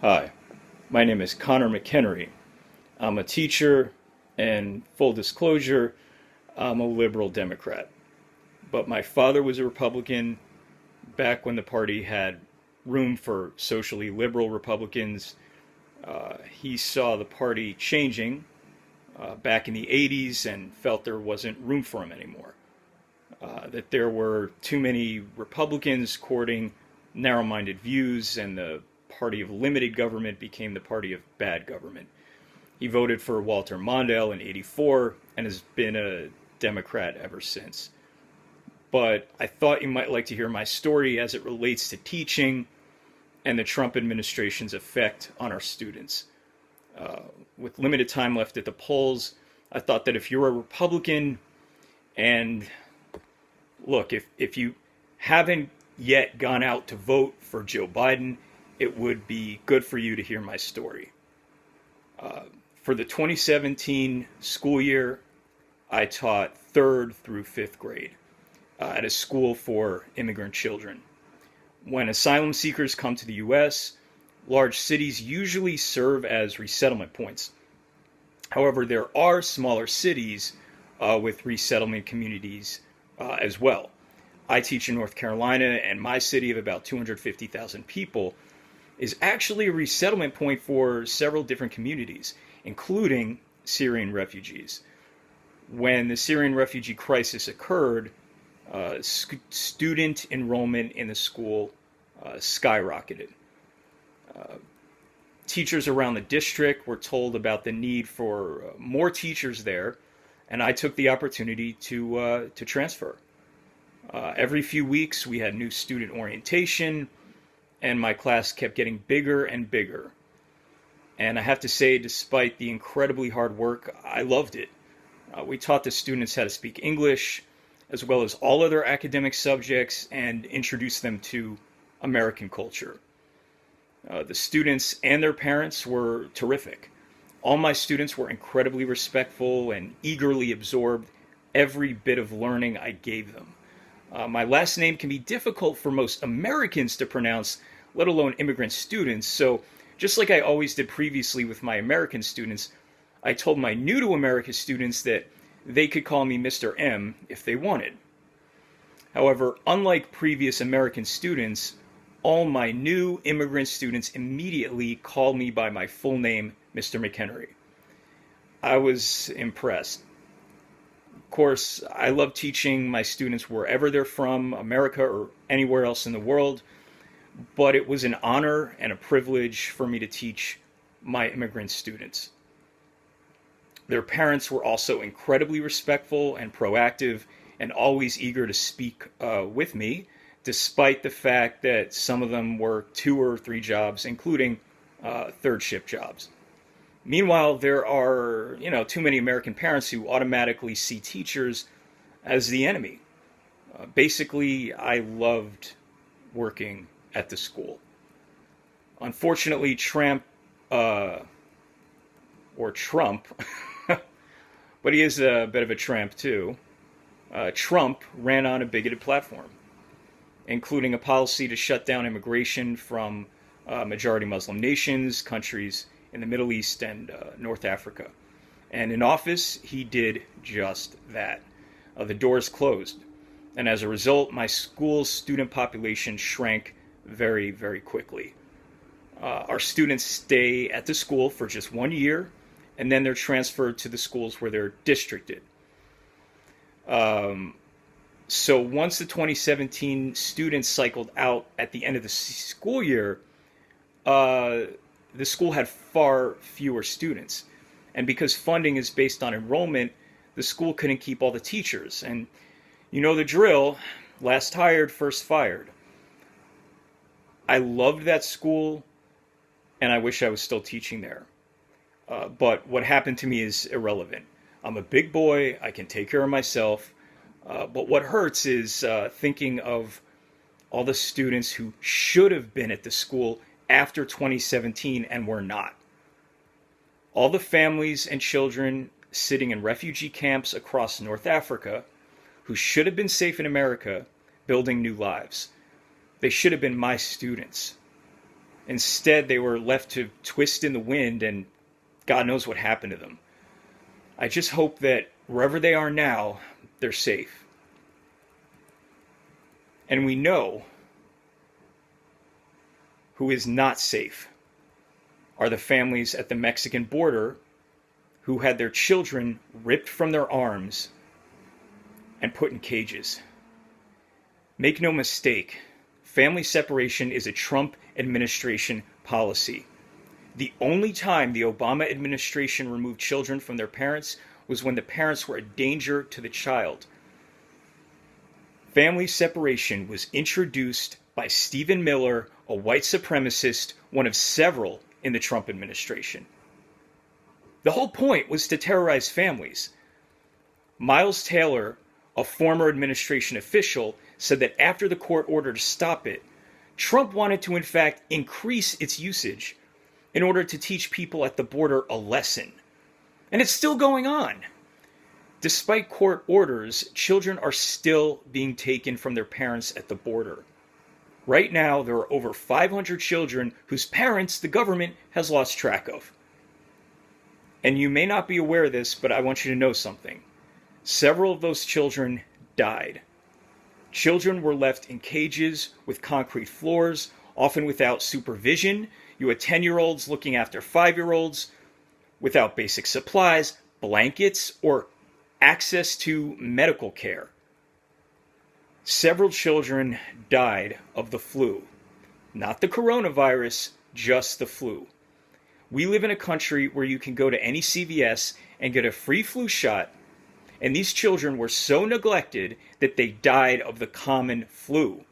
Hi, my name is Connor McHenry. I'm a teacher, and full disclosure, I'm a liberal Democrat. But my father was a Republican back when the party had room for socially liberal Republicans. He saw the party changing back in the 80s and felt there wasn't room for him anymore. That there were too many Republicans courting narrow minded views, and the party of limited government became the party of bad government. He voted for Walter Mondale in '84 and has been a Democrat ever since. But I thought you might like to hear my story as it relates to teaching and the Trump administration's effect on our students. With limited time left at the polls, I thought that if you're a Republican and look, if you haven't yet gone out to vote for Joe Biden, it would be good for you to hear my story. For the 2017 school year, I taught 3rd through 5th grade at a school for immigrant children. When asylum seekers come to the U.S., large cities usually serve as resettlement points. However, there are smaller cities with resettlement communities as well. I teach in North Carolina, and my city of about 250,000 people is actually a resettlement point for several different communities, including Syrian refugees. When the Syrian refugee crisis occurred, student enrollment in the school skyrocketed. Teachers around the district were told about the need for more teachers there, and I took the opportunity to transfer. Every few weeks, we had new student orientation, and my class kept getting bigger and bigger. And I have to say, despite the incredibly hard work, I loved it. We taught the students how to speak English, as well as all other academic subjects, and introduced them to American culture. The students and their parents were terrific. All my students were incredibly respectful and eagerly absorbed every bit of learning I gave them. My last name can be difficult for most Americans to pronounce, let alone immigrant students, so just like I always did previously with my American students, I told my new to America students that they could call me Mr. M if they wanted. However, unlike previous American students, all my new immigrant students immediately called me by my full name, Mr. McHenry. I was impressed. Of course, I love teaching my students wherever they're from, America or anywhere else in the world, but it was an honor and a privilege for me to teach my immigrant students. Their parents were also incredibly respectful and proactive and always eager to speak with me, despite the fact that some of them worked 2 or 3 jobs, including third shift jobs. Meanwhile, there are, too many American parents who automatically see teachers as the enemy. Basically, I loved working at the school. Unfortunately, Trump, but he is a bit of a tramp too. Trump ran on a bigoted platform, including a policy to shut down immigration from majority Muslim nations, countries in the Middle East and North Africa. And in office, he did just that. The doors closed. And as a result, my school's student population shrank very, very quickly. Our students stay at the school for just 1 year, and then they're transferred to the schools where they're districted. So once the 2017 students cycled out at the end of the school year, the school had far fewer students. And because funding is based on enrollment, the school couldn't keep all the teachers. And you know the drill, last hired, first fired. I loved that school, and I wish I was still teaching there. But what happened to me is irrelevant. I'm a big boy, I can take care of myself. But what hurts is thinking of all the students who should have been at the school after 2017 and were not. All the families and children sitting in refugee camps across North Africa who should have been safe in America building new lives. They should have been my students. Instead, they were left to twist in the wind, and God knows what happened to them. I just hope that wherever they are now, they're safe. And we know who is not safe are the families at the Mexican border who had their children ripped from their arms and put in cages. Make no mistake, family separation is a Trump administration policy. The only time the Obama administration removed children from their parents was when the parents were a danger to the child. Family separation was introduced by Stephen Miller, a white supremacist, one of several in the Trump administration. The whole point was to terrorize families. Miles Taylor, a former administration official, said that after the court order to stop it, Trump wanted to in fact increase its usage in order to teach people at the border a lesson. And it's still going on. Despite court orders, children are still being taken from their parents at the border. Right now, there are over 500 children whose parents the government has lost track of. And you may not be aware of this, but I want you to know something. Several of those children died. Children were left in cages with concrete floors, often without supervision. You had 10-year-olds looking after 5-year-olds without basic supplies, blankets, or access to medical care. Several children died of the flu. Not the coronavirus, just the flu. We live in a country where you can go to any CVS and get a free flu shot, and these children were so neglected that they died of the common flu.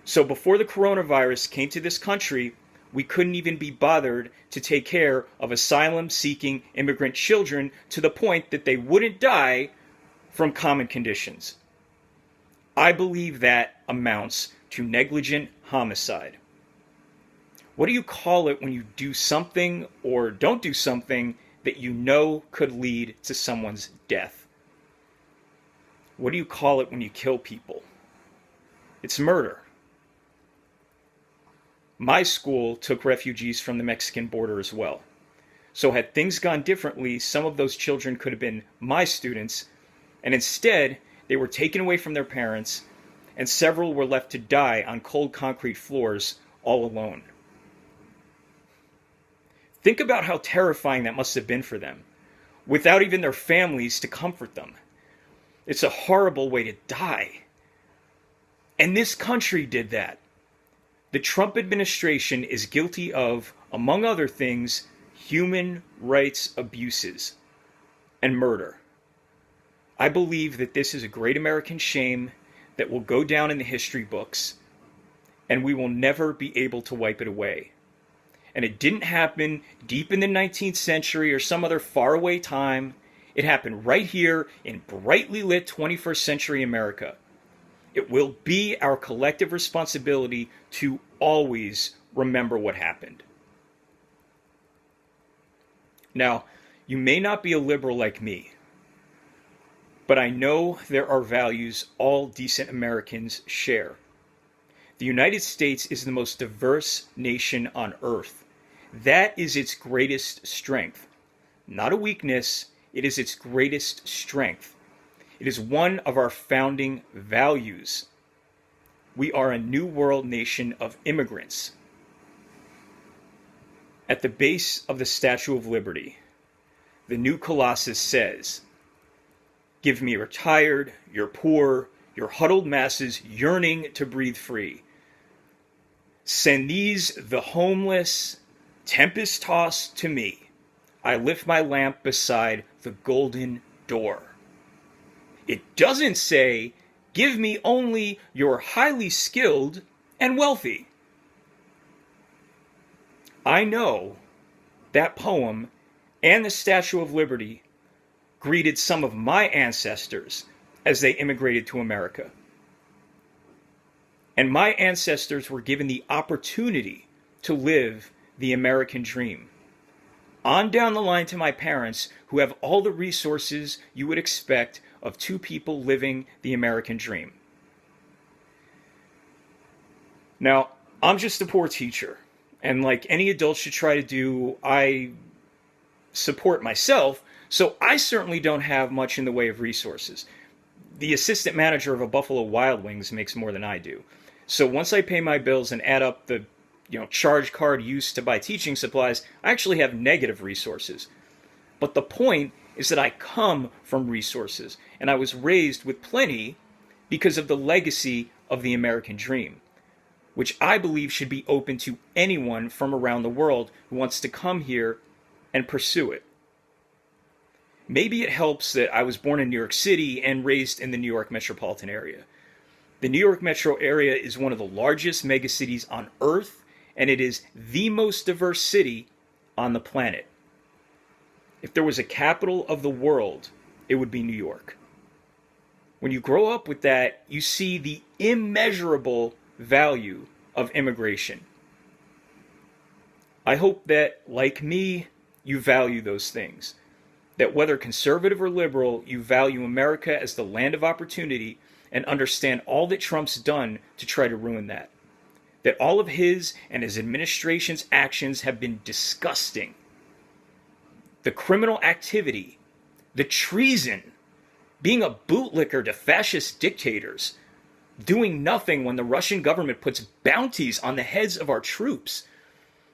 So before the coronavirus came to this country, we couldn't even be bothered to take care of asylum-seeking immigrant children to the point that they wouldn't die from common conditions. I believe that amounts to negligent homicide. What do you call it when you do something or don't do something that you know could lead to someone's death? What do you call it when you kill people? It's murder. My school took refugees from the Mexican border as well. So had things gone differently, some of those children could have been my students, and instead they were taken away from their parents, and several were left to die on cold concrete floors all alone. Think about how terrifying that must have been for them, without even their families to comfort them. It's a horrible way to die. And this country did that. The Trump administration is guilty of, among other things, human rights abuses and murder. I believe that this is a great American shame that will go down in the history books, and we will never be able to wipe it away. And it didn't happen deep in the 19th century or some other faraway time. It happened right here in brightly lit 21st century America. It will be our collective responsibility to always remember what happened. Now, you may not be a liberal like me, but I know there are values all decent Americans share. The United States is the most diverse nation on earth. That is its greatest strength. Not a weakness, it is its greatest strength. It is one of our founding values. We are a new world nation of immigrants. At the base of the Statue of Liberty, the new Colossus says, "Give me your tired, your poor, your huddled masses yearning to breathe free. Send these, the homeless, tempest-tossed to me. I lift my lamp beside the golden door." It doesn't say, "Give me only your highly skilled and wealthy." I know that poem and the Statue of Liberty greeted some of my ancestors as they immigrated to America. And my ancestors were given the opportunity to live the American dream. On down the line to my parents, who have all the resources you would expect of two people living the American dream. Now, I'm just a poor teacher. And like any adult should try to do, I support myself, so I certainly don't have much in the way of resources. The assistant manager of a Buffalo Wild Wings makes more than I do. So once I pay my bills and add up the charge card used to buy teaching supplies, I actually have negative resources. But the point is that I come from resources, and I was raised with plenty because of the legacy of the American dream, which I believe should be open to anyone from around the world who wants to come here and pursue it. Maybe it helps that I was born in New York City and raised in the New York metropolitan area. The New York metro area is one of the largest megacities on Earth, and it is the most diverse city on the planet. If there was a capital of the world, it would be New York. When you grow up with that, you see the immeasurable value of immigration. I hope that, like me, you value those things. That whether conservative or liberal, you value America as the land of opportunity and understand all that Trump's done to try to ruin that. That all of his and his administration's actions have been disgusting. The criminal activity, the treason, being a bootlicker to fascist dictators, doing nothing when the Russian government puts bounties on the heads of our troops,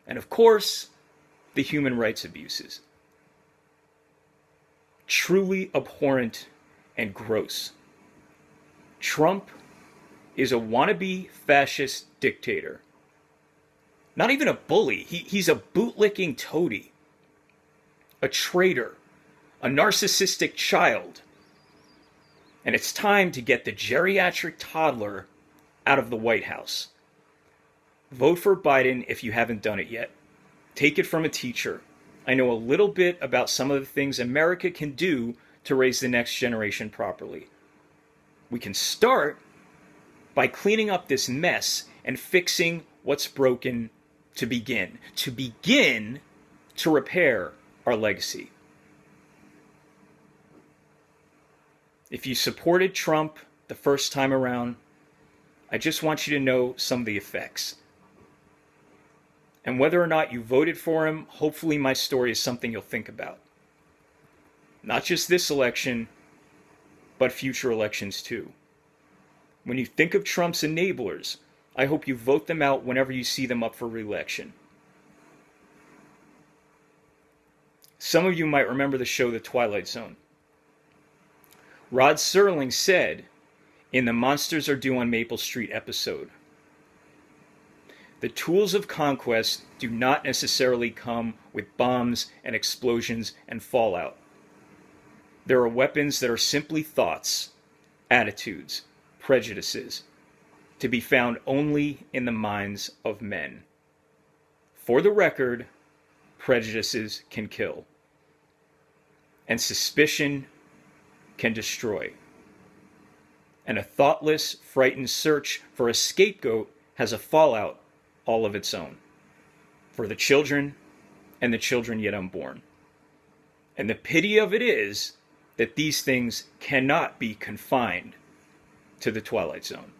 and of course, the human rights abuses. Truly abhorrent and gross. Trump is a wannabe fascist dictator. Not even a bully. He's a bootlicking toady. A traitor. A narcissistic child. And it's time to get the geriatric toddler out of the White House. Vote for Biden if you haven't done it yet. Take it from a teacher. I know a little bit about some of the things America can do to raise the next generation properly. We can start by cleaning up this mess and fixing what's broken to begin to repair our legacy. If you supported Trump the first time around, I just want you to know some of the effects. And whether or not you voted for him, hopefully my story is something you'll think about. Not just this election, but future elections too. When you think of Trump's enablers, I hope you vote them out whenever you see them up for re-election. Some of you might remember the show The Twilight Zone. Rod Serling said in the Monsters Are Due on Maple Street episode, the tools of conquest do not necessarily come with bombs and explosions and fallout. There are weapons that are simply thoughts, attitudes, prejudices, to be found only in the minds of men. For the record, prejudices can kill, and suspicion can destroy. And a thoughtless, frightened search for a scapegoat has a fallout all of its own, for the children and the children yet unborn. And the pity of it is that these things cannot be confined to the Twilight Zone.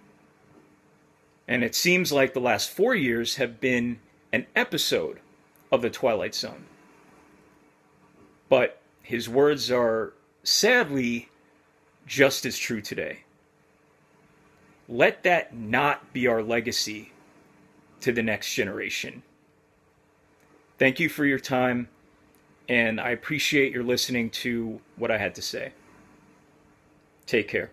And it seems like the last 4 years have been an episode of the Twilight Zone. But his words are sadly just as true today. Let that not be our legacy to the next generation. Thank you for your time, and I appreciate your listening to what I had to say. Take care.